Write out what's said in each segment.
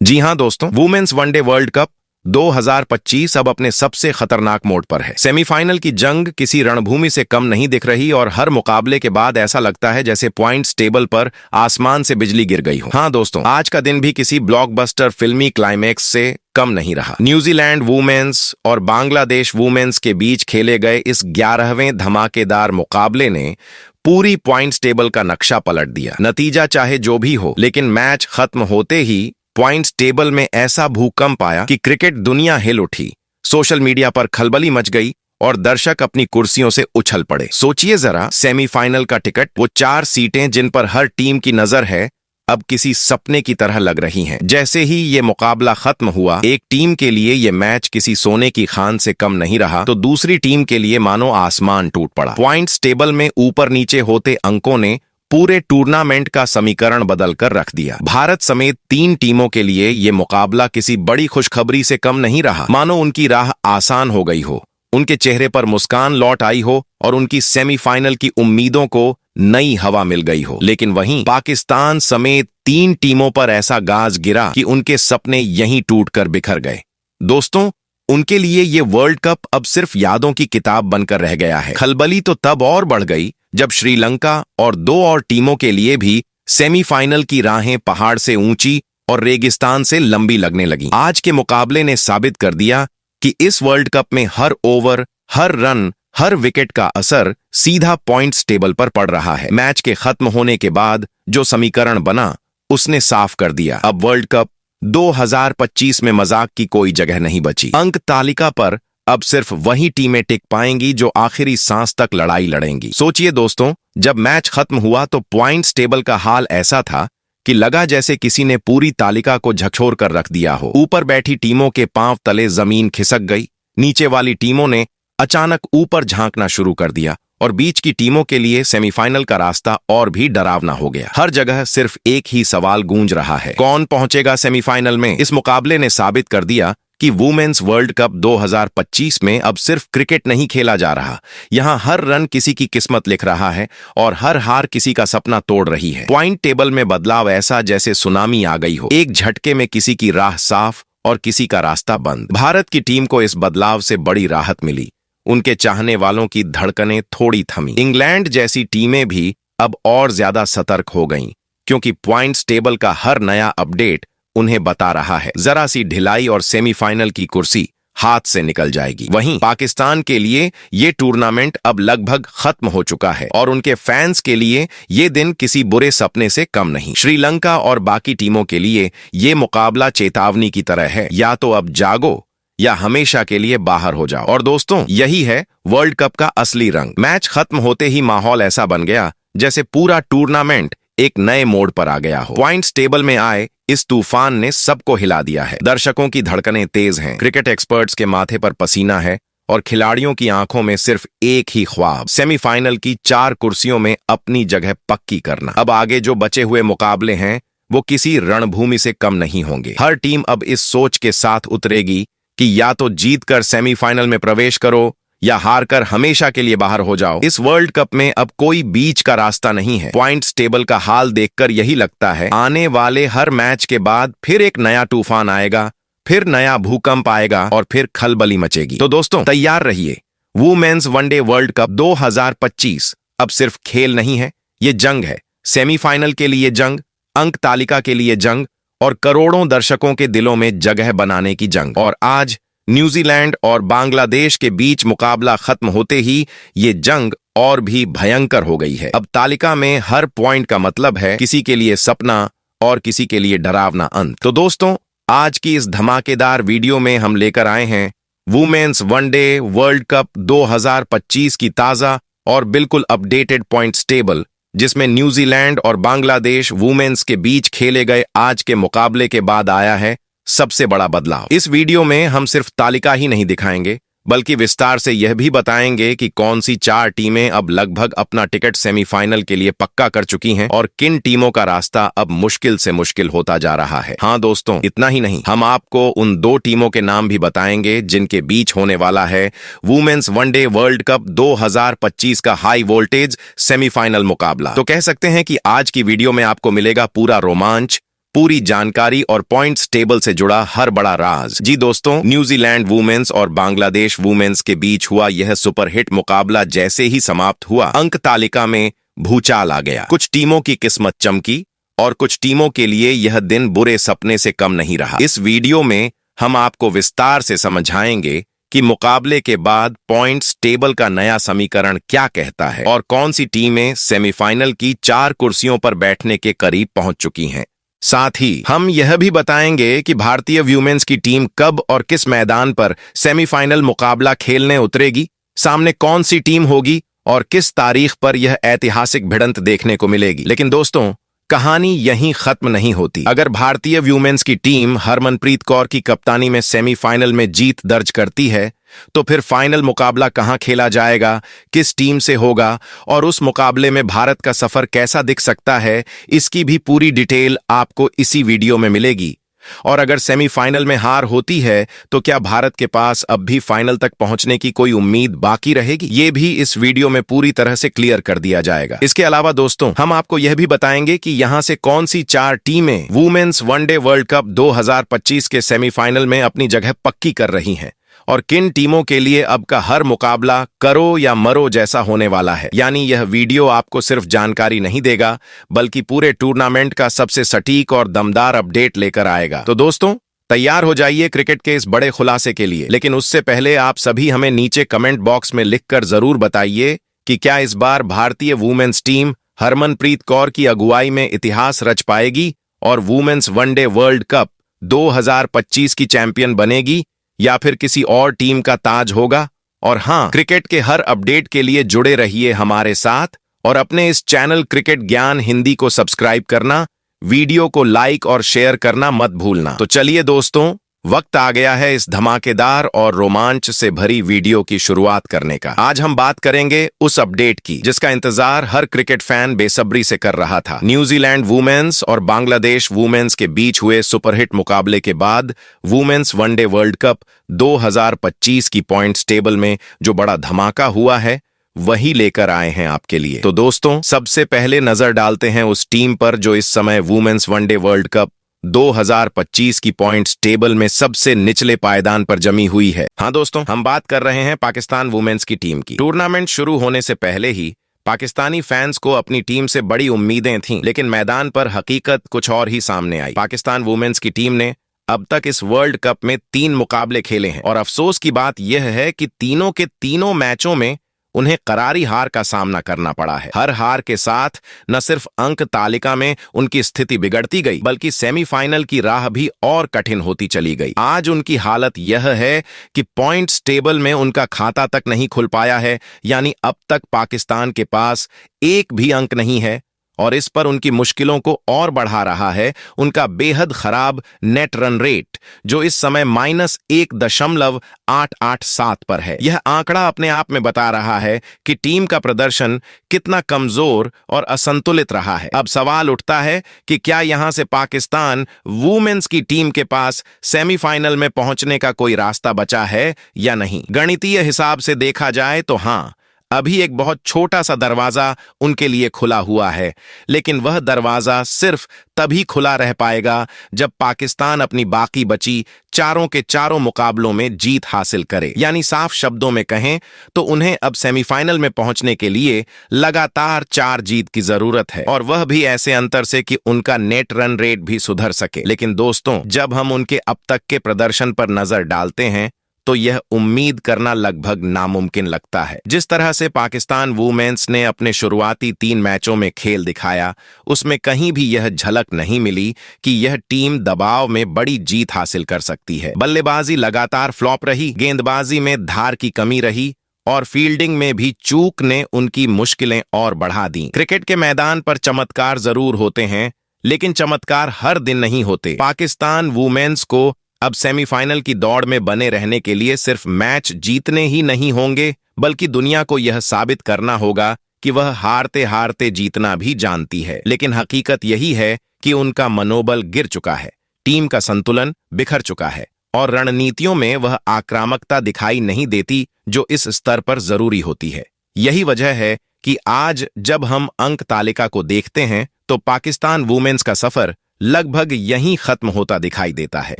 जी हां दोस्तों, women's one day world cup 2025 अब अपने सबसे खतरनाक मोड पर है। सेमीफाइनल की जंग किसी रणभूमि से कम नहीं दिख रही और हर मुकाबले के बाद ऐसा लगता है जैसे पॉइंट्स टेबल पर आसमान से बिजली गिर गई हो। हाँ दोस्तों, आज का दिन भी किसी ब्लॉकबस्टर फिल्मी क्लाइमैक्स से कम नहीं रहा। न्यूजीलैंड वुमेन्स और बांग्लादेश वुमेन्स के बीच खेले गए इस 11वें धमाकेदार मुकाबले ने पूरी पॉइंट्स टेबल का नक्शा पलट दिया। नतीजा चाहे जो भी हो, लेकिन मैच खत्म होते ही पॉइंट्स टेबल में ऐसा भूकंप आया कि क्रिकेट दुनिया हिल उठी। सोशल मीडिया पर खलबली मच गई और दर्शक अपनी कुर्सियों से उछल पड़े। सोचिए जरा, सेमीफाइनल का टिकट, वो 4 सीटें जिन पर हर टीम की नजर है, अब किसी सपने की तरह लग रही हैं। जैसे ही ये मुकाबला खत्म हुआ, एक टीम के लिए ये मैच किसी सोने की खान से कम नहीं रहा, तो दूसरी टीम के लिए मानो आसमान टूट पड़ा। पॉइंट्स टेबल में ऊपर नीचे होते अंकों ने पूरे टूर्नामेंट का समीकरण बदल कर रख दिया। भारत समेत 3 टीमों के लिए ये मुकाबला किसी बड़ी खुशखबरी से कम नहीं रहा। मानो उनकी राह आसान हो गई हो, उनके चेहरे पर मुस्कान लौट आई हो और उनकी सेमीफाइनल की उम्मीदों को नई हवा मिल गई हो। लेकिन वहीं पाकिस्तान समेत 3 टीमों पर ऐसा गाज गिरा कि उनके सपने यहीं टूटकर बिखर गए। दोस्तों, उनके लिए ये वर्ल्ड कप अब सिर्फ यादों की किताब बनकर रह गया है। खलबली तो तब और बढ़ गई जब श्रीलंका और 2 और टीमों के लिए भी सेमीफाइनल की राहें पहाड़ से ऊंची और रेगिस्तान से लंबी लगने लगी। आज के मुकाबले ने साबित कर दिया कि इस वर्ल्ड कप में हर ओवर, हर रन, हर विकेट का असर सीधा पॉइंट्स टेबल पर पड़ रहा है। मैच के खत्म होने के बाद जो समीकरण बना, उसने साफ कर दिया, अब वर्ल्ड कप 2025 में मजाक की कोई जगह नहीं बची। अंक तालिका पर अब सिर्फ वही टीमें टिक पाएंगी जो आखिरी सांस तक लड़ाई लड़ेंगी। सोचिए दोस्तों, जब मैच खत्म हुआ तो पॉइंट्स टेबल का हाल ऐसा था कि लगा जैसे किसी ने पूरी तालिका को झकझोर कर रख दिया हो। ऊपर बैठी टीमों के पांव तले जमीन खिसक गई, नीचे वाली टीमों ने अचानक ऊपर झांकना शुरू कर दिया और बीच की टीमों के लिए सेमीफाइनल का रास्ता और भी डरावना हो गया। हर जगह सिर्फ एक ही सवाल गूंज रहा है, कौन पहुंचेगा सेमीफाइनल में। इस मुकाबले ने साबित कर दिया कि वुमेन्स वर्ल्ड कप 2025 में अब सिर्फ क्रिकेट नहीं खेला जा रहा। यहां हर रन किसी की किस्मत लिख रहा है और हर हार किसी का सपना तोड़ रही है। पॉइंट टेबल में बदलाव ऐसा जैसे सुनामी आ गई हो। एक झटके में किसी की राह साफ और किसी का रास्ता बंद। भारत की टीम को इस बदलाव से बड़ी राहत मिली। उनके चाहने वालों की धड़कनें थोड़ी थमी। इंग्लैंड जैसी टीमें भी अब और ज्यादा सतर्क हो गईं, क्योंकि पॉइंट्स टेबल का हर नया अपडेट उन्हें बता रहा है, जरा सी ढिलाई और सेमीफाइनल की कुर्सी हाथ से निकल जाएगी। वहीं पाकिस्तान के लिए ये टूर्नामेंट अब लगभग खत्म हो चुका है और उनके फैंस के लिए ये दिन किसी बुरे सपने से कम नहीं। श्रीलंका और बाकी टीमों के लिए ये मुकाबला चेतावनी की तरह है, या तो अब जागो या हमेशा के लिए बाहर हो जाओ। और दोस्तों, यही है वर्ल्ड कप का असली रंग। मैच खत्म होते ही माहौल ऐसा बन गया जैसे पूरा टूर्नामेंट एक नए मोड़ पर आ गया हो। पॉइंट्स टेबल में आए इस तूफान ने सबको हिला दिया है। दर्शकों की धड़कनें तेज हैं, क्रिकेट एक्सपर्ट्स के माथे पर पसीना है और खिलाड़ियों की आंखों में सिर्फ एक ही ख्वाब, सेमीफाइनल की 4 कुर्सियों में अपनी जगह पक्की करना। अब आगे जो बचे हुए मुकाबले हैं वो किसी रणभूमि से कम नहीं होंगे। हर टीम अब इस सोच के साथ उतरेगी कि या तो जीतकर सेमीफाइनल में प्रवेश करो या हारकर हमेशा के लिए बाहर हो जाओ। इस वर्ल्ड कप में अब कोई बीच का रास्ता नहीं है। पॉइंट्स टेबल का हाल देखकर यही लगता है, आने वाले हर मैच के बाद फिर एक नया तूफान आएगा, फिर नया भूकंप आएगा और फिर खलबली मचेगी। तो दोस्तों, तैयार रहिए। वुमेन्स वनडे वर्ल्ड कप 2025 अब सिर्फ खेल नहीं है, ये जंग है। सेमीफाइनल के लिए जंग, अंक तालिका के लिए जंग और करोड़ों दर्शकों के दिलों में जगह बनाने की जंग। और आज न्यूजीलैंड और बांग्लादेश के बीच मुकाबला खत्म होते ही ये जंग और भी भयंकर हो गई है। अब तालिका में हर पॉइंट का मतलब है किसी के लिए सपना और किसी के लिए डरावना अंत। तो दोस्तों, आज की इस धमाकेदार वीडियो में हम लेकर आए हैं वुमेन्स वनडे वर्ल्ड कप 2025 की ताजा और बिल्कुल अपडेटेड पॉइंट्स टेबल, जिसमें न्यूजीलैंड और बांग्लादेश वुमेन्स के बीच खेले गए आज के मुकाबले के बाद आया है सबसे बड़ा बदलाव। इस वीडियो में हम सिर्फ तालिका ही नहीं दिखाएंगे, बल्कि विस्तार से यह भी बताएंगे कि कौन सी 4 टीमें अब लगभग अपना टिकट सेमीफाइनल के लिए पक्का कर चुकी हैं और किन टीमों का रास्ता अब मुश्किल से मुश्किल होता जा रहा है। हाँ दोस्तों, इतना ही नहीं, हम आपको उन 2 टीमों के नाम भी बताएंगे जिनके बीच होने वाला है वुमेन्स वनडे वर्ल्ड कप 2025 का हाई वोल्टेज सेमीफाइनल मुकाबला। तो कह सकते हैं कि आज की वीडियो में आपको मिलेगा पूरा रोमांच, पूरी जानकारी और पॉइंट्स टेबल से जुड़ा हर बड़ा राज। जी दोस्तों, न्यूजीलैंड वुमेन्स और बांग्लादेश वुमेन्स के बीच हुआ यह सुपरहिट मुकाबला जैसे ही समाप्त हुआ, अंक तालिका में भूचाल आ गया। कुछ टीमों की किस्मत चमकी और कुछ टीमों के लिए यह दिन बुरे सपने से कम नहीं रहा। इस वीडियो में हम आपको विस्तार से समझाएंगे कि मुकाबले के बाद पॉइंट्स टेबल का नया समीकरण क्या कहता है और कौन सी टीमें सेमीफाइनल की 4 कुर्सियों पर बैठने के करीब पहुंच चुकी हैं। साथ ही हम यह भी बताएंगे कि भारतीय वुमेन्स की टीम कब और किस मैदान पर सेमीफाइनल मुकाबला खेलने उतरेगी, सामने कौन सी टीम होगी और किस तारीख पर यह ऐतिहासिक भिड़ंत देखने को मिलेगी। लेकिन दोस्तों, कहानी यहीं खत्म नहीं होती। अगर भारतीय वुमेन्स की टीम हरमनप्रीत कौर की कप्तानी में सेमीफाइनल में जीत दर्ज करती है, तो फिर फाइनल मुकाबला कहां खेला जाएगा, किस टीम से होगा और उस मुकाबले में भारत का सफर कैसा दिख सकता है, इसकी भी पूरी डिटेल आपको इसी वीडियो में मिलेगी। और अगर सेमीफाइनल में हार होती है तो क्या भारत के पास अब भी फाइनल तक पहुंचने की कोई उम्मीद बाकी रहेगी, ये भी इस वीडियो में पूरी तरह से क्लियर कर दिया जाएगा। इसके अलावा दोस्तों, हम आपको यह भी बताएंगे कि यहां से कौन सी 4 टीमें वुमेन्स वनडे वर्ल्ड कप 2025 के सेमीफाइनल में अपनी जगह पक्की कर रही हैं और किन टीमों के लिए अब का हर मुकाबला करो या मरो जैसा होने वाला है। यानी यह वीडियो आपको सिर्फ जानकारी नहीं देगा, बल्कि पूरे टूर्नामेंट का सबसे सटीक और दमदार अपडेट लेकर आएगा। तो दोस्तों, तैयार हो जाइए क्रिकेट के इस बड़े खुलासे के लिए। लेकिन उससे पहले आप सभी हमें नीचे कमेंट बॉक्स में लिखकर जरूर बताइए कि क्या इस बार भारतीय वुमेन्स टीम हरमनप्रीत कौर की अगुवाई में इतिहास रच पाएगी और वुमेन्स वनडे वर्ल्ड कप 2025 की चैंपियन बनेगी या फिर किसी और टीम का ताज होगा। और हां, क्रिकेट के हर अपडेट के लिए जुड़े रहिए हमारे साथ और अपने इस चैनल क्रिकेट ज्ञान हिंदी को सब्सक्राइब करना, वीडियो को लाइक और शेयर करना मत भूलना। तो चलिए दोस्तों, वक्त आ गया है इस धमाकेदार और रोमांच से भरी वीडियो की शुरुआत करने का। आज हम बात करेंगे उस अपडेट की जिसका इंतजार हर क्रिकेट फैन बेसब्री से कर रहा था। न्यूजीलैंड वुमेन्स और बांग्लादेश वुमेन्स के बीच हुए सुपरहिट मुकाबले के बाद वुमेन्स वनडे वर्ल्ड कप 2025 की पॉइंट्स टेबल में जो बड़ा धमाका हुआ है, वही लेकर आए हैं आपके लिए। तो दोस्तों, सबसे पहले नजर डालते हैं उस टीम पर जो इस समय वुमेन्स वनडे वर्ल्ड कप 2025 की पॉइंट्स टेबल में सबसे निचले पायदान पर जमी हुई है। हाँ दोस्तों, हम बात कर रहे हैं पाकिस्तान वुमेन्स की टीम की। टूर्नामेंट शुरू होने से पहले ही पाकिस्तानी फैंस को अपनी टीम से बड़ी उम्मीदें थीं, लेकिन मैदान पर हकीकत कुछ और ही सामने आई। पाकिस्तान वुमेन्स की टीम ने अब तक इस वर्ल्ड कप में 3 मुकाबले खेले हैं और अफसोस की बात यह है कि तीनों के तीनों मैचों में उन्हें करारी हार का सामना करना पड़ा है। हर हार के साथ न सिर्फ अंक तालिका में उनकी स्थिति बिगड़ती गई, बल्कि सेमीफाइनल की राह भी और कठिन होती चली गई। आज उनकी हालत यह है कि पॉइंट्स टेबल में उनका खाता तक नहीं खुल पाया है, यानी अब तक पाकिस्तान के पास एक भी अंक नहीं है और इस पर उनकी मुश्किलों को और बढ़ा रहा है उनका बेहद खराब नेट रन रेट, जो इस समय -1.887 पर है। यह आंकड़ा अपने आप में बता रहा है कि टीम का प्रदर्शन कितना कमजोर और असंतुलित रहा है। अब सवाल उठता है कि क्या यहां से पाकिस्तान वुमेन्स की टीम के पास सेमीफाइनल में पहुंचने का कोई रास्ता बचा है या नहीं। गणितीय हिसाब से देखा जाए तो हां, अभी एक बहुत छोटा सा दरवाजा उनके लिए खुला हुआ है, लेकिन वह दरवाजा सिर्फ तभी खुला रह पाएगा जब पाकिस्तान अपनी बाकी बची चारों के चारों मुकाबलों में जीत हासिल करे। यानी साफ शब्दों में कहें तो उन्हें अब सेमीफाइनल में पहुंचने के लिए लगातार 4 जीत की जरूरत है, और वह भी ऐसे अंतर से कि उनका नेट रन रेट भी सुधर सके। लेकिन दोस्तों, जब हम उनके अब तक के प्रदर्शन पर नजर डालते हैं तो यह उम्मीद करना लगभग नामुमकिन लगता है। जिस तरह से पाकिस्तान वुमेन्स ने अपने शुरुआती 3 मैचों में खेल दिखाया, उसमें कहीं भी यह झलक नहीं मिली कि यह टीम दबाव में बड़ी जीत हासिल कर सकती है। बल्लेबाजी लगातार फ्लॉप रही, गेंदबाजी में धार की कमी रही और फील्डिंग में भी चूक ने उनकी मुश्किलें और बढ़ा दी। क्रिकेट के मैदान पर चमत्कार जरूर होते हैं, लेकिन चमत्कार हर दिन नहीं होते। पाकिस्तान वुमेन्स को अब सेमीफाइनल की दौड़ में बने रहने के लिए सिर्फ मैच जीतने ही नहीं होंगे, बल्कि दुनिया को यह साबित करना होगा कि वह हारते हारते जीतना भी जानती है। लेकिन हकीकत यही है कि उनका मनोबल गिर चुका है, टीम का संतुलन बिखर चुका है और रणनीतियों में वह आक्रामकता दिखाई नहीं देती जो इस स्तर पर जरूरी होती है। यही वजह है कि आज जब हम अंक तालिका को देखते हैं तो पाकिस्तान वुमेन्स का सफर लगभग यहीं खत्म होता दिखाई देता है।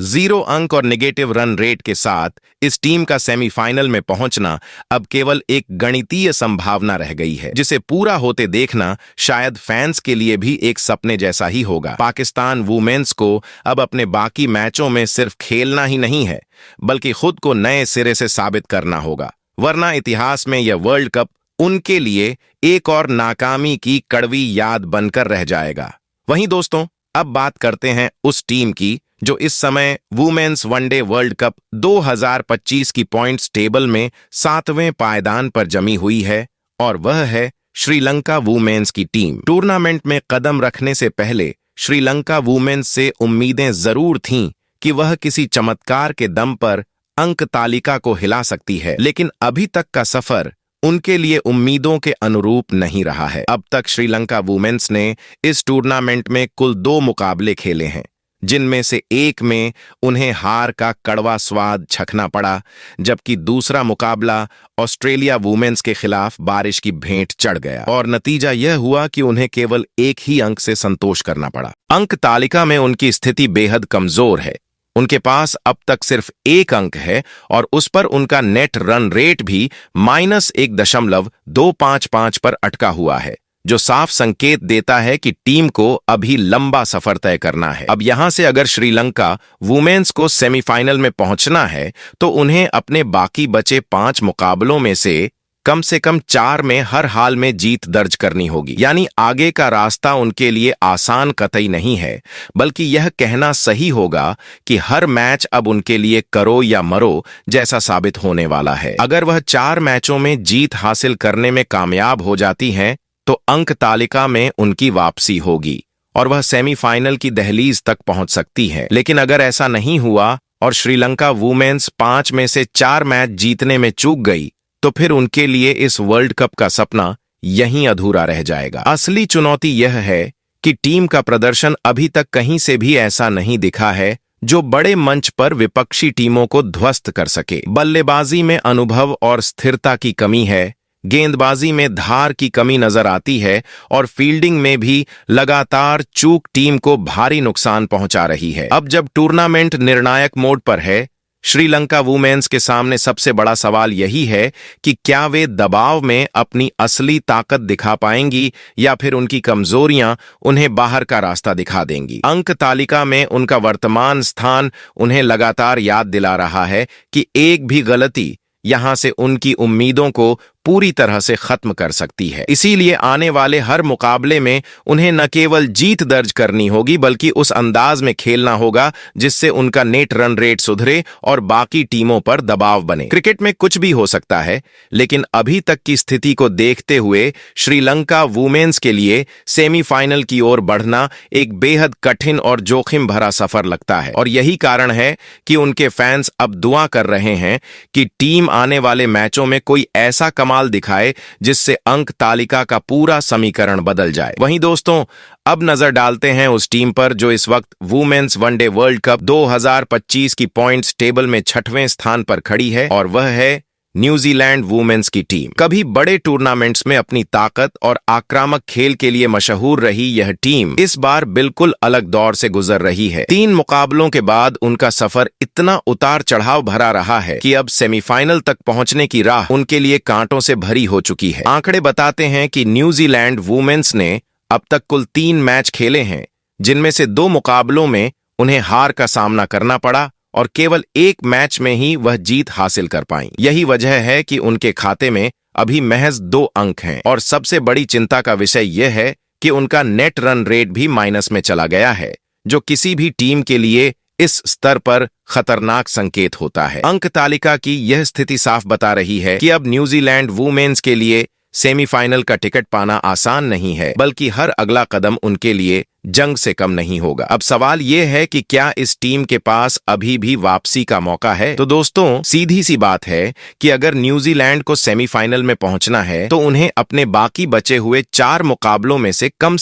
0 अंक और नेगेटिव रन रेट के साथ इस टीम का सेमीफाइनल में पहुंचना अब केवल एक गणितीय संभावना रह गई है, जिसे पूरा होते देखना शायद फैंस के लिए भी एक सपने जैसा ही होगा। पाकिस्तान वुमेन्स को अब अपने बाकी मैचों में सिर्फ खेलना ही नहीं है, बल्कि खुद को नए सिरे से साबित करना होगा, वरना इतिहास में यह वर्ल्ड कप उनके लिए एक और नाकामी की कड़वी याद बनकर रह जाएगा। वहीं दोस्तों, अब बात करते हैं उस टीम की जो इस समय वुमेन्स वनडे वर्ल्ड कप 2025 की पॉइंट्स टेबल में 7वें पायदान पर जमी हुई है, और वह है श्रीलंका वुमेन्स की टीम। टूर्नामेंट में कदम रखने से पहले श्रीलंका वुमेन्स से उम्मीदें जरूर थीं कि वह किसी चमत्कार के दम पर अंक तालिका को हिला सकती है, लेकिन अभी तक का सफर उनके लिए उम्मीदों के अनुरूप नहीं रहा है। अब तक श्रीलंका वुमेन्स ने इस टूर्नामेंट में कुल 2 मुकाबले खेले हैं, जिनमें से एक में उन्हें हार का कड़वा स्वाद चखना पड़ा, जबकि दूसरा मुकाबला ऑस्ट्रेलिया वुमेन्स के खिलाफ बारिश की भेंट चढ़ गया और नतीजा यह हुआ कि उन्हें केवल एक ही अंक से संतोष करना पड़ा। अंक तालिका में उनकी स्थिति बेहद कमजोर है। उनके पास अब तक सिर्फ 1 अंक है और उस पर उनका नेट रन रेट भी -1.255 पर अटका हुआ है, जो साफ संकेत देता है कि टीम को अभी लंबा सफर तय करना है। अब यहां से अगर श्रीलंका वुमेन्स को सेमीफाइनल में पहुंचना है तो उन्हें अपने बाकी बचे 5 मुकाबलों में से कम 4 में हर हाल में जीत दर्ज करनी होगी। यानी आगे का रास्ता उनके लिए आसान कतई नहीं है, बल्कि यह कहना सही होगा कि हर मैच अब उनके लिए करो या मरो जैसा साबित होने वाला है। अगर वह 4 मैचों में जीत हासिल करने में कामयाब हो जाती हैं, तो अंक तालिका में उनकी वापसी होगी और वह सेमीफाइनल की दहलीज तक पहुंच सकती है। लेकिन अगर ऐसा नहीं हुआ और श्रीलंका वुमेन्स 5 में से 4 मैच जीतने में चूक गई, तो फिर उनके लिए इस वर्ल्ड कप का सपना यहीं अधूरा रह जाएगा। असली चुनौती यह है कि टीम का प्रदर्शन अभी तक कहीं से भी ऐसा नहीं दिखा है जो बड़े मंच पर विपक्षी टीमों को ध्वस्त कर सके। बल्लेबाजी में अनुभव और स्थिरता की कमी है, गेंदबाजी में धार की कमी नजर आती है और फील्डिंग में भी लगातार चूक टीम को भारी नुकसान पहुंचा रही है। अब जब टूर्नामेंट निर्णायक मोड पर है, श्रीलंका वुमेन्स के सामने सबसे बड़ा सवाल यही है कि क्या वे दबाव में अपनी असली ताकत दिखा पाएंगी या फिर उनकी कमजोरियां उन्हें बाहर का रास्ता दिखा देंगी। अंक तालिका में उनका वर्तमान स्थान उन्हें लगातार याद दिला रहा है कि एक भी गलती यहां से उनकी उम्मीदों को पूरी तरह से खत्म कर सकती है। इसीलिए आने वाले हर मुकाबले में उन्हें न केवल जीत दर्ज करनी होगी, बल्कि उस अंदाज में खेलना होगा जिससे उनका नेट रन रेट सुधरे और बाकी टीमों पर दबाव बने। क्रिकेट में कुछ भी हो सकता है, लेकिन अभी तक की स्थिति को देखते हुए श्रीलंका वुमेन्स के लिए सेमीफाइनल की ओर बढ़ना एक बेहद कठिन और जोखिम भरा सफर लगता है। और यही कारण है कि उनके फैंस अब दुआ कर रहे हैं कि टीम आने वाले मैचों में कोई ऐसा कमाल दिखाए जिससे अंक तालिका का पूरा समीकरण बदल जाए। वहीं दोस्तों, अब नजर डालते हैं उस टीम पर जो इस वक्त वुमेन्स वनडे वर्ल्ड कप 2025 की पॉइंट्स टेबल में 6वें स्थान पर खड़ी है, और वह है न्यूजीलैंड वुमेन्स की टीम। कभी बड़े टूर्नामेंट्स में अपनी ताकत और आक्रामक खेल के लिए मशहूर रही यह टीम इस बार बिल्कुल अलग दौर से गुजर रही है। 3 मुकाबलों के बाद उनका सफर इतना उतार चढ़ाव भरा रहा है कि अब सेमीफाइनल तक पहुंचने की राह उनके लिए कांटों से भरी हो चुकी है। आंकड़े बताते हैं कि न्यूजीलैंड वुमेन्स ने अब तक कुल 3 मैच खेले हैं, जिनमें से 2 मुकाबलों में उन्हें हार का सामना करना पड़ा और केवल 1 मैच में ही वह जीत हासिल कर पाई। यही वजह है कि उनके खाते में अभी महज 2 अंक हैं, और सबसे बड़ी चिंता का विषय यह है कि उनका नेट रन रेट भी माइनस में चला गया है, जो किसी भी टीम के लिए इस स्तर पर खतरनाक संकेत होता है। अंक तालिका की यह स्थिति साफ बता रही है कि अब न्यूजीलैंड वुमेन्स के लिए सेमीफाइनल का टिकट पाना आसान नहीं है, बल्कि हर अगला कदम उनके लिए जंग से कम नहीं होगा। अब सवाल यह है कि क्या इस टीम के पास अभी भी वापसी का मौका है? तो दोस्तों, सीधी सी बात है कि अगर न्यूजीलैंड को सेमीफाइनल में पहुंचना है तो उन्हें अपने बाकी बचे हुए 4 मुकाबलों में से कम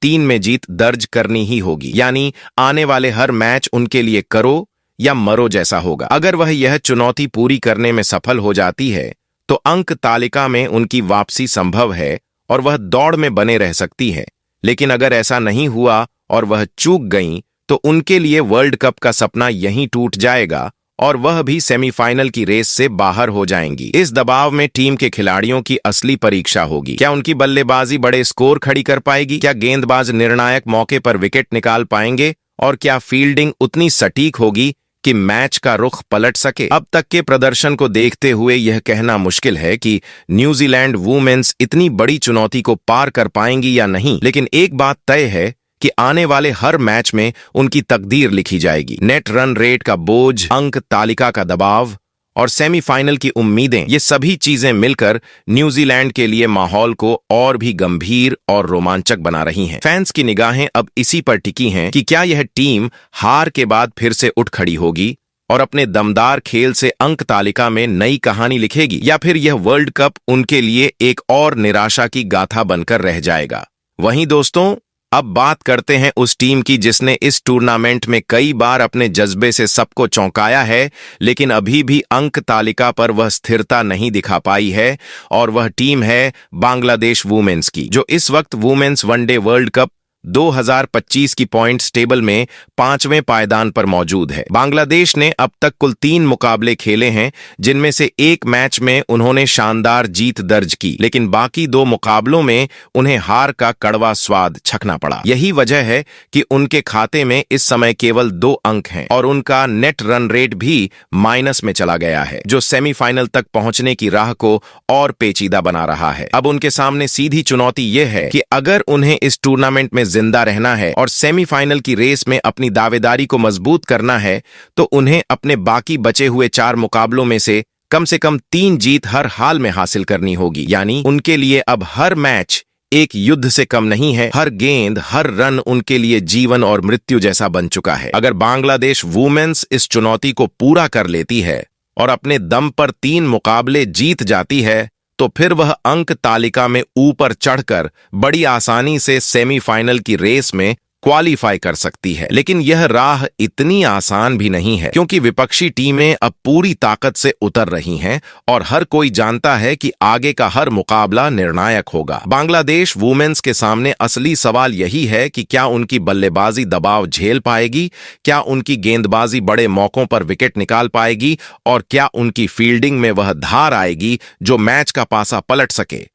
3 में जीत दर्ज करनी ही होगी। यानी आने वाले हर मैच उनके लिए करो या मरो जैसा होगा। अगर वह यह चुनौती पूरी करने में सफल हो जाती है तो अंक तालिका में उनकी वापसी संभव है और वह दौड़ में बने रह सकती है। लेकिन अगर ऐसा नहीं हुआ और वह चूक गईं तो उनके लिए वर्ल्ड कप का सपना यहीं टूट जाएगा और वह भी सेमीफाइनल की रेस से बाहर हो जाएंगी। इस दबाव में टीम के खिलाड़ियों की असली परीक्षा होगी। क्या उनकी बल्लेबाजी बड़े स्कोर खड़ी कर पाएगी? क्या गेंदबाज निर्णायक मौके पर विकेट निकाल पाएंगे? और क्या फील्डिंग उतनी सटीक होगी कि मैच का रुख पलट सके? अब तक के प्रदर्शन को देखते हुए यह कहना मुश्किल है कि न्यूजीलैंड वुमेन्स इतनी बड़ी चुनौती को पार कर पाएंगी या नहीं, लेकिन एक बात तय है कि आने वाले हर मैच में उनकी तकदीर लिखी जाएगी। नेट रन रेट का बोझ, अंक तालिका का दबाव और सेमीफाइनल की उम्मीदें, ये सभी चीजें मिलकर न्यूजीलैंड के लिए माहौल को और भी गंभीर और रोमांचक बना रही हैं। फैंस की निगाहें अब इसी पर टिकी हैं कि क्या यह टीम हार के बाद फिर से उठ खड़ी होगी और अपने दमदार खेल से अंक तालिका में नई कहानी लिखेगी, या फिर यह वर्ल्ड कप उनके लिए एक और निराशा की गाथा बनकर रह जाएगा। वहीं दोस्तों, अब बात करते हैं उस टीम की जिसने इस टूर्नामेंट में कई बार अपने जज्बे से सबको चौंकाया है, लेकिन अभी भी अंक तालिका पर वह स्थिरता नहीं दिखा पाई है, और वह टीम है बांग्लादेश वुमेन्स की, जो इस वक्त वुमेन्स वनडे वर्ल्ड कप 2025 की पॉइंट्स टेबल में 5वें पायदान पर मौजूद है। बांग्लादेश ने अब तक कुल 3 मुकाबले खेले हैं, जिनमें से एक मैच में उन्होंने शानदार जीत दर्ज की, लेकिन बाकी 2 मुकाबलों में उन्हें हार का कड़वा स्वाद चखना पड़ा। यही वजह है कि उनके खाते में इस समय केवल 2 अंक हैं और उनका नेट रन रेट भी माइनस में चला गया है, जो सेमीफाइनल तक पहुंचने की राह को और पेचीदा बना रहा है। अब उनके सामने सीधी चुनौती यह है कि अगर उन्हें इस टूर्नामेंट में जिंदा रहना है और सेमीफाइनल की रेस में अपनी दावेदारी को मजबूत करना है, तो उन्हें अपने बाकी बचे हुए 4 मुकाबलों में से कम 3 जीत हर हाल में हासिल करनी होगी। यानी उनके लिए अब हर मैच एक युद्ध से कम नहीं है, हर गेंद, हर रन उनके लिए जीवन और मृत्यु जैसा बन चुका है। अगर बांग्लादेश वुमेन्स इस चुनौती को पूरा कर लेती है और अपने दम पर 3 मुकाबले जीत जाती है, तो फिर वह अंक तालिका में ऊपर चढ़कर बड़ी आसानी से सेमीफाइनल की रेस में क्वालीफाई कर सकती है। लेकिन यह राह इतनी आसान भी नहीं है, क्योंकि विपक्षी टीमें अब पूरी ताकत से उतर रही हैं और हर कोई जानता है कि आगे का हर मुकाबला निर्णायक होगा। बांग्लादेश वुमेन्स के सामने असली सवाल यही है कि क्या उनकी बल्लेबाजी दबाव झेल पाएगी, क्या उनकी गेंदबाजी बड़े मौकों पर विकेट निकाल पाएगी, और क्या उनकी फील्डिंग में वह धार आएगी जो मैच का पासा पलट सके।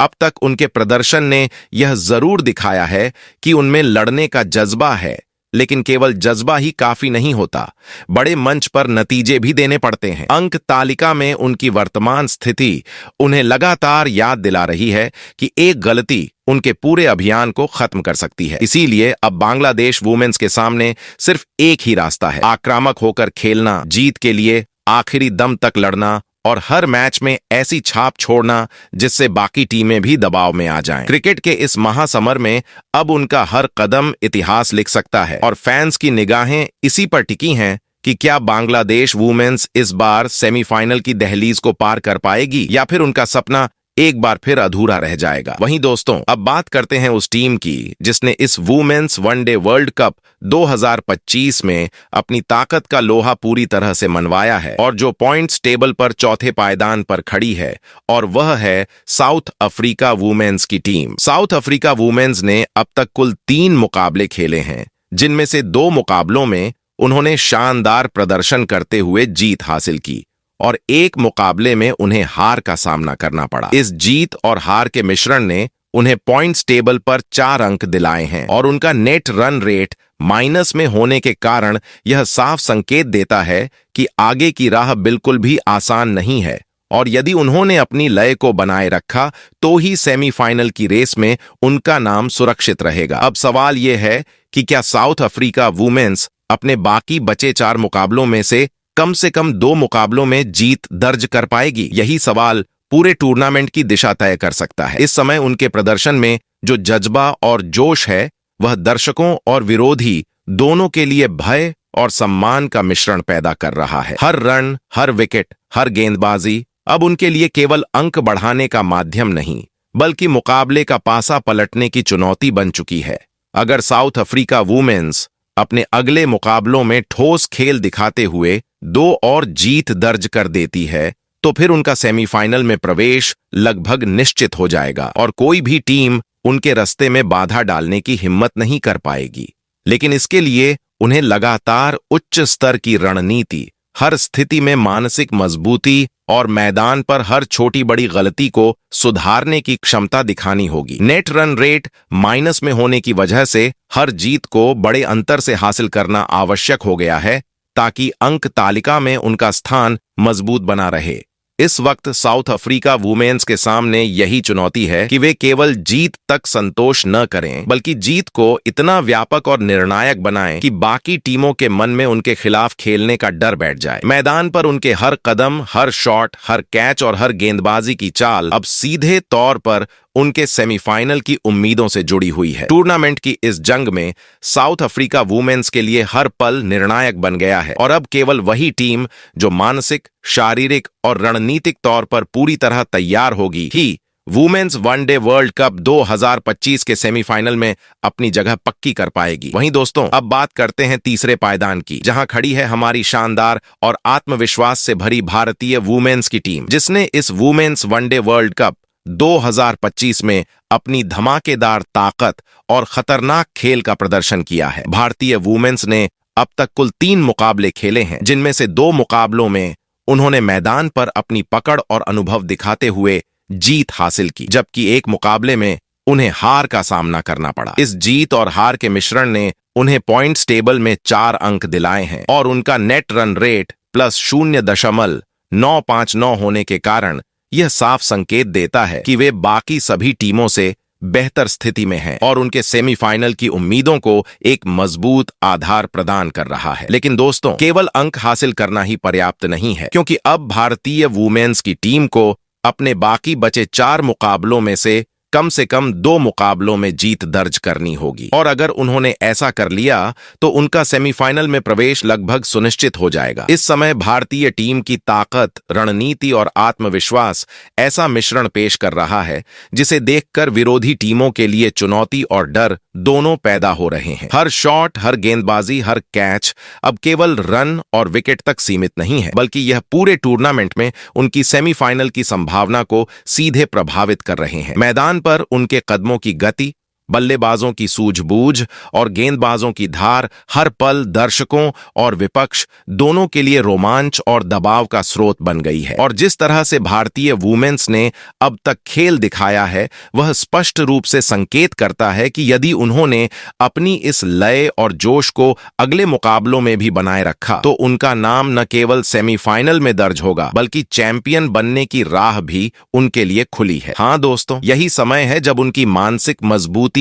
अब तक उनके प्रदर्शन ने यह जरूर दिखाया है कि उनमें लड़ने का जज्बा है, लेकिन केवल जज्बा ही काफी नहीं होता, बड़े मंच पर नतीजे भी देने पड़ते हैं। अंक तालिका में उनकी वर्तमान स्थिति उन्हें लगातार याद दिला रही है कि एक गलती उनके पूरे अभियान को खत्म कर सकती है। इसीलिए अब बांग्लादेश वुमेन्स के सामने सिर्फ एक ही रास्ता है, आक्रामक होकर खेलना, जीत के लिए आखिरी दम तक लड़ना और हर मैच में ऐसी छाप छोड़ना जिससे बाकी टीमें भी दबाव में आ जाएं। क्रिकेट के इस महासमर में अब उनका हर कदम इतिहास लिख सकता है और फैंस की निगाहें इसी पर टिकी हैं कि क्या बांग्लादेश वुमेन्स इस बार सेमीफाइनल की दहलीज को पार कर पाएगी या फिर उनका सपना एक बार फिर अधूरा रह जाएगा। वहीं दोस्तों, अब बात करते हैं उस टीम की जिसने इस वुमेन्स वनडे वर्ल्ड कप 2025 में अपनी ताकत का लोहा पूरी तरह से मनवाया है और जो पॉइंट्स टेबल पर चौथे पायदान पर खड़ी है, और वह है साउथ अफ्रीका वुमेन्स की टीम। साउथ अफ्रीका वुमेन्स ने अब तक कुल 3 मुकाबले खेले हैं, जिनमें से 2 मुकाबलों में उन्होंने शानदार प्रदर्शन करते हुए जीत हासिल की और एक मुकाबले में उन्हें हार का सामना करना पड़ा। इस जीत और हार के मिश्रण ने उन्हें पॉइंट्स टेबल पर 4 अंक दिलाए हैं और उनका नेट रन रेट माइनस में होने के कारण यह साफ संकेत देता है कि आगे की राह बिल्कुल भी आसान नहीं है और यदि उन्होंने अपनी लय को बनाए रखा तो ही सेमीफाइनल की रेस में उनका नाम सुरक्षित रहेगा। अब सवाल यह है कि क्या साउथ अफ्रीका वुमेन्स अपने बाकी बचे 4 मुकाबलों में से कम 2 मुकाबलों में जीत दर्ज कर पाएगी? यही सवाल पूरे टूर्नामेंट की दिशा तय कर सकता है। इस समय उनके प्रदर्शन में जो जज्बा और जोश है, वह दर्शकों और विरोधी दोनों के लिए भय और सम्मान का मिश्रण पैदा कर रहा है। हर रन, हर विकेट, हर गेंदबाजी अब उनके लिए केवल अंक बढ़ाने का माध्यम नहीं, बल्कि मुकाबले का पासा पलटने की चुनौती बन चुकी है। अगर साउथ अफ्रीका वुमेन्स अपने अगले मुकाबलों में ठोस खेल दिखाते हुए 2 और जीत दर्ज कर देती है, तो फिर उनका सेमीफाइनल में प्रवेश लगभग निश्चित हो जाएगा और कोई भी टीम उनके रास्ते में बाधा डालने की हिम्मत नहीं कर पाएगी। लेकिन इसके लिए उन्हें लगातार उच्च स्तर की रणनीति, हर स्थिति में मानसिक मजबूती और मैदान पर हर छोटी बड़ी गलती को सुधारने की क्षमता दिखानी होगी। नेट रन रेट माइनस में होने की वजह से हर जीत को बड़े अंतर से हासिल करना आवश्यक हो गया है ताकि अंक तालिका में उनका स्थान मजबूत बना रहे। इस वक्त साउथ अफ्रीका वुमेन्स के सामने यही चुनौती है कि वे केवल जीत तक संतोष न करें, बल्कि जीत को इतना व्यापक और निर्णायक बनाएं कि बाकी टीमों के मन में उनके खिलाफ खेलने का डर बैठ जाए। मैदान पर उनके हर कदम, हर शॉट, हर कैच और हर गेंदबाजी की चाल अब सीधे तौर पर उनके सेमीफाइनल की उम्मीदों से जुड़ी हुई है। टूर्नामेंट की इस जंग में साउथ अफ्रीका वुमेन्स के लिए हर पल निर्णायक बन गया है और अब केवल वही टीम जो मानसिक, शारीरिक और रणनीतिक तौर पर पूरी तरह तैयार होगी ही वुमेन्स वनडे वर्ल्ड कप 2025 के सेमीफाइनल में अपनी जगह पक्की कर पाएगी। वहीं दोस्तों, अब बात करते हैं तीसरे पायदान की, जहां खड़ी है हमारी शानदार और आत्मविश्वास से भरी भारतीय वुमेन्स की टीम, जिसने इस वुमेन्स वनडे वर्ल्ड कप 2025 में अपनी धमाकेदार ताकत और खतरनाक खेल का प्रदर्शन किया है। भारतीय वुमेन्स ने अब तक कुल 3 मुकाबले खेले हैं, जिनमें से 2 मुकाबलों में उन्होंने मैदान पर अपनी पकड़ और अनुभव दिखाते हुए जीत हासिल की, जबकि एक मुकाबले में उन्हें हार का सामना करना पड़ा। इस जीत और हार के मिश्रण ने उन्हें पॉइंट्स टेबल में 4 अंक दिलाए हैं और उनका नेट रन रेट +0.959 होने के कारण यह साफ संकेत देता है कि वे बाकी सभी टीमों से बेहतर स्थिति में हैं और उनके सेमीफाइनल की उम्मीदों को एक मजबूत आधार प्रदान कर रहा है। लेकिन दोस्तों, केवल अंक हासिल करना ही पर्याप्त नहीं है, क्योंकि अब भारतीय वुमेन्स की टीम को अपने बाकी बचे 4 मुकाबलों में से कम 2 मुकाबलों में जीत दर्ज करनी होगी और अगर उन्होंने ऐसा कर लिया तो उनका सेमीफाइनल में प्रवेश लगभग सुनिश्चित हो जाएगा। इस समय भारतीय टीम की ताकत, रणनीति और आत्मविश्वास ऐसा मिश्रण पेश कर रहा है जिसे देखकर विरोधी टीमों के लिए चुनौती और डर दोनों पैदा हो रहे हैं। हर शॉट, हर गेंदबाजी, हर कैच अब केवल रन और विकेट तक सीमित नहीं है, बल्कि यह पूरे टूर्नामेंट में उनकी सेमीफाइनल की संभावना को सीधे प्रभावित कर रहे हैं। मैदान पर उनके कदमों की गति, बल्लेबाजों की सूझबूझ और गेंदबाजों की धार हर पल दर्शकों और विपक्ष दोनों के लिए रोमांच और दबाव का स्रोत बन गई है। और जिस तरह से भारतीय वुमेन्स ने अब तक खेल दिखाया है, वह स्पष्ट रूप से संकेत करता है कि यदि उन्होंने अपनी इस लय और जोश को अगले मुकाबलों में भी बनाए रखा तो उनका नाम न केवल सेमीफाइनल में दर्ज होगा, बल्कि चैंपियन बनने की राह भी उनके लिए खुली है। हाँ दोस्तों, यही समय है जब उनकी मानसिक मजबूती,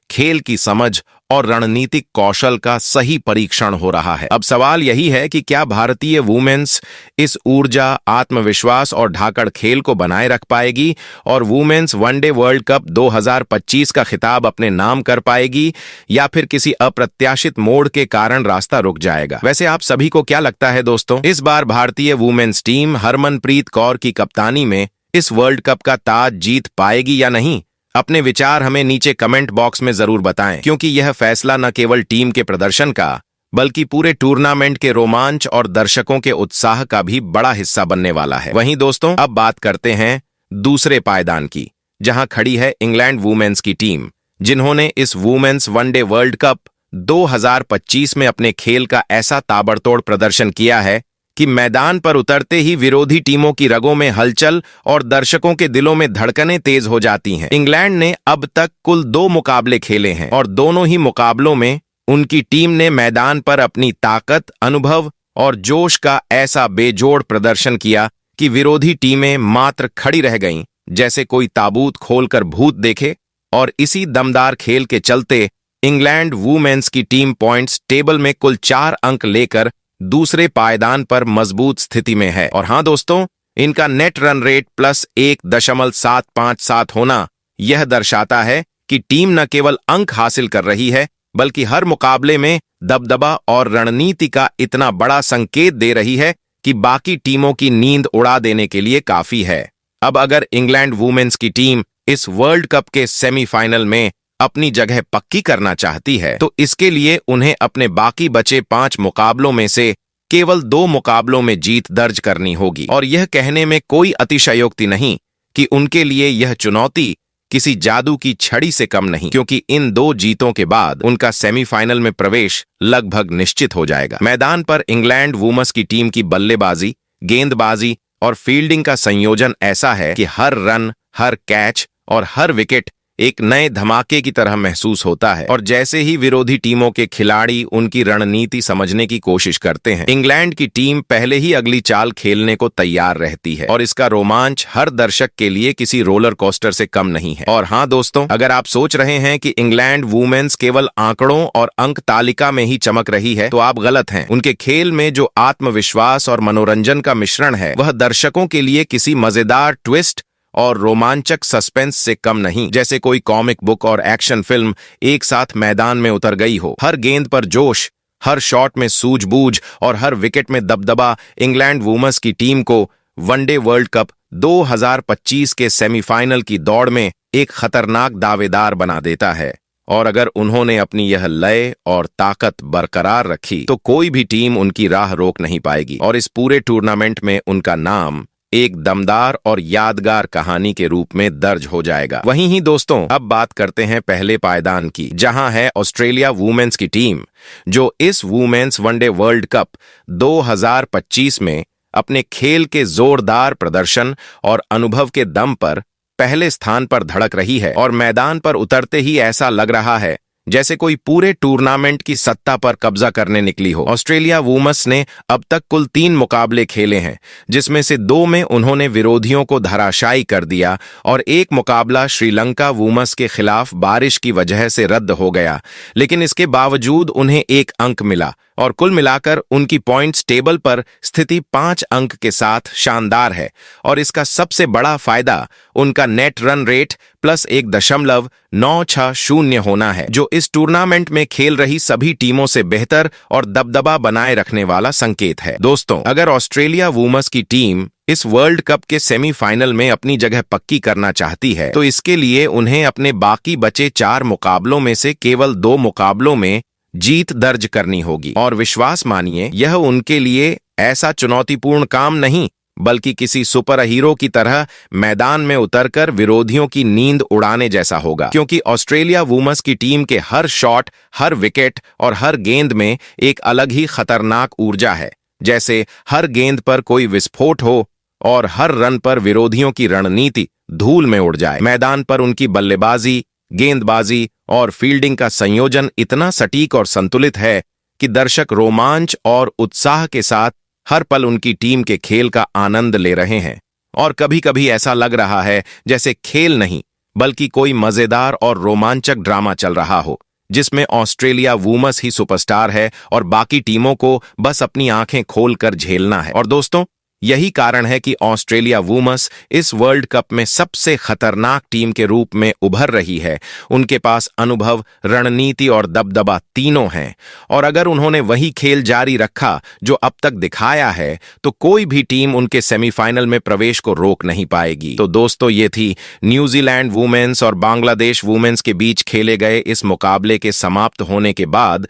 खेल की समझ और रणनीतिक कौशल का सही परीक्षण हो रहा है। अब सवाल यही है कि क्या भारतीय वुमेन्स इस ऊर्जा, आत्मविश्वास और ढाकड़ खेल को बनाए रख पाएगी और वुमेन्स वनडे वर्ल्ड कप 2025 का खिताब अपने नाम कर पाएगी, या फिर किसी अप्रत्याशित मोड़ के कारण रास्ता रुक जाएगा। वैसे आप सभी को क्या लगता है दोस्तों, इस बार भारतीय वुमेन्स टीम हरमनप्रीत कौर की कप्तानी में इस वर्ल्ड कप का ताज जीत पाएगी या नहीं? अपने विचार हमें नीचे कमेंट बॉक्स में जरूर बताएं, क्योंकि यह फैसला न केवल टीम के प्रदर्शन का बल्कि पूरे टूर्नामेंट के रोमांच और दर्शकों के उत्साह का भी बड़ा हिस्सा बनने वाला है। वहीं दोस्तों, अब बात करते हैं दूसरे पायदान की, जहां खड़ी है इंग्लैंड वुमेन्स की टीम, जिन्होंने इस वुमेन्स वनडे वर्ल्ड कप 2025 में अपने खेल का ऐसा ताबड़तोड़ प्रदर्शन किया है कि मैदान पर उतरते ही विरोधी टीमों की रगों में हलचल और दर्शकों के दिलों में धड़कनें तेज हो जाती हैं। इंग्लैंड ने अब तक कुल 2 मुकाबले खेले हैं और दोनों ही मुकाबलों में उनकी टीम ने मैदान पर अपनी ताकत, अनुभव और जोश का ऐसा बेजोड़ प्रदर्शन किया कि विरोधी टीमें मात्र खड़ी रह गईं, जैसे कोई ताबूत खोलकर भूत देखे। और इसी दमदार खेल के चलते इंग्लैंड वुमेन्स की टीम पॉइंट्स टेबल में कुल 4 अंक लेकर दूसरे पायदान पर मजबूत स्थिति में है। और हाँ दोस्तों, इनका नेट रन रेट +1.757 होना यह दर्शाता है कि टीम न केवल अंक हासिल कर रही है, बल्कि हर मुकाबले में दबदबा और रणनीति का इतना बड़ा संकेत दे रही है कि बाकी टीमों की नींद उड़ा देने के लिए काफी है। अब अगर इंग्लैंड वुमेन्स की टीम इस वर्ल्ड कप के सेमीफाइनल में अपनी जगह पक्की करना चाहती है, तो इसके लिए उन्हें अपने बाकी बचे 5 मुकाबलों में से केवल 2 मुकाबलों में जीत दर्ज करनी होगी। और यह कहने में कोई अतिशयोक्ति नहीं कि उनके लिए यह चुनौती किसी जादू की छड़ी से कम नहीं, क्योंकि इन 2 जीतों के बाद उनका सेमीफाइनल में प्रवेश लगभग निश्चित हो जाएगा। मैदान पर इंग्लैंड वुमेन्स की टीम की बल्लेबाजी, गेंदबाजी और फील्डिंग का संयोजन ऐसा है कि हर रन, हर कैच और हर विकेट एक नए धमाके की तरह महसूस होता है। और जैसे ही विरोधी टीमों के खिलाड़ी उनकी रणनीति समझने की कोशिश करते हैं, इंग्लैंड की टीम पहले ही अगली चाल खेलने को तैयार रहती है और इसका रोमांच हर दर्शक के लिए किसी रोलर कोस्टर से कम नहीं है। और हाँ दोस्तों, अगर आप सोच रहे हैं कि इंग्लैंड वुमेन्स केवल आंकड़ों और अंक तालिका में ही चमक रही है, तो आप गलत हैं। उनके खेल में जो आत्मविश्वास और मनोरंजन का मिश्रण है, वह दर्शकों के लिए किसी मजेदार ट्विस्ट और रोमांचक सस्पेंस से कम नहीं, जैसे कोई कॉमिक बुक और एक्शन फिल्म एक साथ मैदान में उतर गई हो। हर गेंद पर जोश, हर शॉट में सूझबूझ और हर विकेट में दबदबा इंग्लैंड वुमेन्स की टीम को वनडे वर्ल्ड कप 2025 के सेमीफाइनल की दौड़ में एक खतरनाक दावेदार बना देता है। और अगर उन्होंने अपनी यह लय और ताकत बरकरार रखी, तो कोई भी टीम उनकी राह रोक नहीं पाएगी और इस पूरे टूर्नामेंट में उनका नाम एक दमदार और यादगार कहानी के रूप में दर्ज हो जाएगा। वहीं ही दोस्तों, अब बात करते हैं पहले पायदान की, जहां है ऑस्ट्रेलिया वुमेन्स की टीम, जो इस वुमेन्स वनडे वर्ल्ड कप 2025 में अपने खेल के जोरदार प्रदर्शन और अनुभव के दम पर पहले स्थान पर धड़क रही है। और मैदान पर उतरते ही ऐसा लग रहा है जैसे कोई पूरे टूर्नामेंट की सत्ता पर कब्जा करने निकली हो। ऑस्ट्रेलिया वुमेन्स ने अब तक कुल 3 मुकाबले खेले हैं, जिसमें से 2 में उन्होंने विरोधियों को धराशायी कर दिया और एक मुकाबला श्रीलंका वुमेन्स के खिलाफ बारिश की वजह से रद्द हो गया। लेकिन इसके बावजूद उन्हें 1 अंक मिला और कुल मिलाकर उनकी पॉइंट्स टेबल पर स्थिति 5 अंक के साथ शानदार है। और इसका सबसे बड़ा फायदा उनका नेट रन रेट +1.960 होना है, जो इस टूर्नामेंट में खेल रही सभी टीमों से बेहतर और दबदबा बनाए रखने वाला संकेत है। दोस्तों, अगर ऑस्ट्रेलिया वुमेन्स की टीम इस वर्ल्ड कप के सेमीफाइनल में अपनी जगह पक्की करना चाहती है, तो इसके लिए उन्हें अपने बाकी बचे 4 मुकाबलों में से केवल 2 मुकाबलों में जीत दर्ज करनी होगी। और विश्वास मानिए, यह उनके लिए ऐसा चुनौतीपूर्ण काम नहीं, बल्कि किसी सुपर हीरो की तरह मैदान में उतरकर विरोधियों की नींद उड़ाने जैसा होगा, क्योंकि ऑस्ट्रेलिया वुमेन्स की टीम के हर शॉट, हर विकेट और हर गेंद में एक अलग ही खतरनाक ऊर्जा है। जैसे हर गेंद पर कोई विस्फोट हो और हर रन पर विरोधियों की रणनीति धूल में उड़ जाए। मैदान पर उनकी बल्लेबाजी, गेंदबाजी और फील्डिंग का संयोजन इतना सटीक और संतुलित है कि दर्शक रोमांच और उत्साह के साथ हर पल उनकी टीम के खेल का आनंद ले रहे हैं। और कभी-कभी ऐसा लग रहा है जैसे खेल नहीं, बल्कि कोई मजेदार और रोमांचक ड्रामा चल रहा हो, जिसमें ऑस्ट्रेलिया वुमेन्स ही सुपरस्टार है और बाकी टीमों को बस अपनी आंखें खोलकर झेलना है। और दोस्तों, यही कारण है कि ऑस्ट्रेलिया वुमेन्स इस वर्ल्ड कप में सबसे खतरनाक टीम के रूप में उभर रही है। उनके पास अनुभव, रणनीति और दबदबा तीनों हैं, और अगर उन्होंने वही खेल जारी रखा जो अब तक दिखाया है, तो कोई भी टीम उनके सेमीफाइनल में प्रवेश को रोक नहीं पाएगी। तो दोस्तों, ये थी न्यूजीलैंड वुमेन्स और बांग्लादेश वुमेन्स के बीच खेले गए इस मुकाबले के समाप्त होने के बाद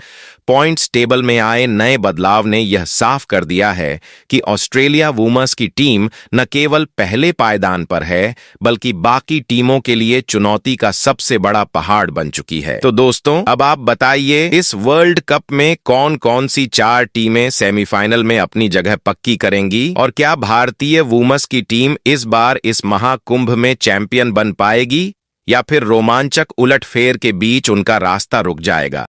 पॉइंट्स टेबल में आए नए बदलाव ने यह साफ कर दिया है कि ऑस्ट्रेलिया वुमेन्स की टीम न केवल पहले पायदान पर है, बल्कि बाकी टीमों के लिए चुनौती का सबसे बड़ा पहाड़ बन चुकी है। तो दोस्तों, अब आप बताइए, इस वर्ल्ड कप में कौन कौन सी 4 टीमें सेमीफाइनल में अपनी जगह पक्की करेंगी, और क्या भारतीय वुमेन्स की टीम इस बार इस महाकुंभ में चैंपियन बन पाएगी, या फिर रोमांचक उलटफेर के बीच उनका रास्ता रुक जाएगा।